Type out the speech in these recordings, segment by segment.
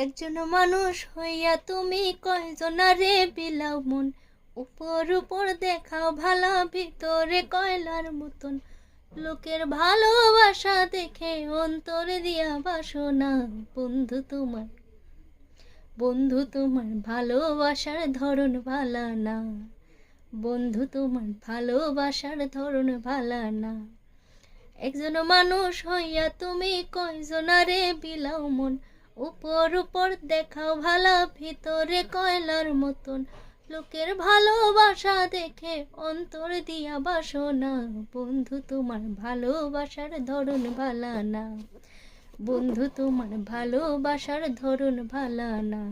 একজন মানুষ হইয়া তুমি কয়জনারে বিলাও মন, উপর উপর দেখাও ভালা, ভিতরে কয়লার মতন। লোকের ভালোবাসা দেখে অন্তরে দিয়া বাসনা। বন্ধু তোমার ভালোবাসার ধরন ভালা না। বন্ধু তোমার ভালোবাসার ধরন ভালা না। একজন মানুষ হইয়া তুমি কয়জনারে বিলাও মন, উপর উপর দেখাও ভালা, ভিতরে কয়লার মতন। লোকের ভালোবাসা দেখে অন্তর দিয়া বাসনা। বন্ধু তোমার ভালোবাসার ধরন ভালা না। বন্ধু তোমার ভালোবাসার ধরন ভালা না।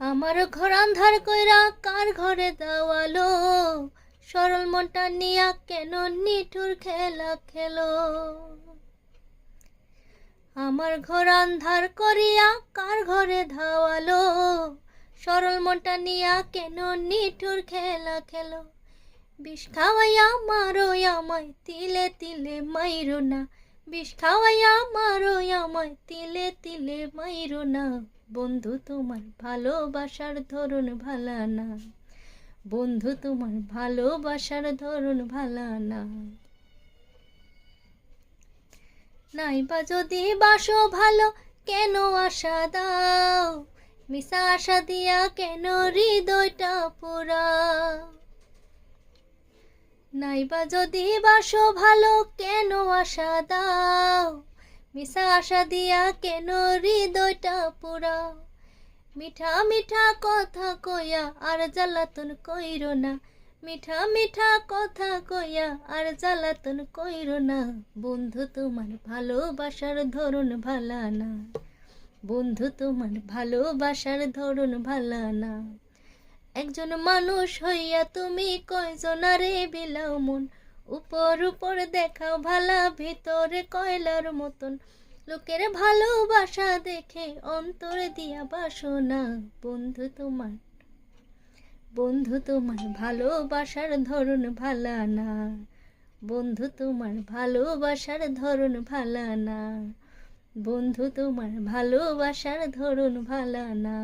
আমার ঘর আন্ধার কইরা কার ঘরে দেওয়ালো, সরল মনটা নিয়া কেন নিঠুর খেলা খেলো। আমার ঘর আন্ধার করিয়া কার ঘরে ধাওয়ালো, সরল মনটা নিয়া কেন নিঠুর খেলা খেলো। বিষ খাওয়াইয়া মারো আমায় তিলে তিলে মাইরো না। বিষ খাওয়াইয়া মারো আমায় তিলে তিলে মাইরো না। বন্ধু তোমার ভালোবাসার ধরন ভালা না। বন্ধু তোমার ভালোবাসার ধরন ভালা না। নাইবা যদি বাসো ভালো কেন আশা দাও, মিশা আশা দিয়া কেন হৃদয়টা পোড়াও। নাইবা যদি বাসো ভালো কেন আশা দাও, মিশা আশা দিয়া কেন হৃদয়টা পোড়াও। মিঠা মিঠা কথা কইয়া আর জ্বালাতন কইরো না। মিঠা মিঠা কথা কইয়া আর জ্বালাতন কইরো না। বন্ধু তোমার ভালোবাসার ধরন ভালা না। বন্ধু তোমার ভালোবাসার ধরন ভালা না। একজন মানুষ হইয়া তুমি কয়জনারে বিলাও মন, উপর উপর দেখাও ভালা, ভিতরে কয়লার মতন। লোকের ভালোবাসা দেখে অন্তরে দিয়া বাসনা। বন্ধু তোমার ভালোবাসার ধরন ভালা না। বন্ধু তোমার ভালোবাসার ধরন ভালা না। বন্ধু তোমার ভালোবাসার ধরন ভালা না।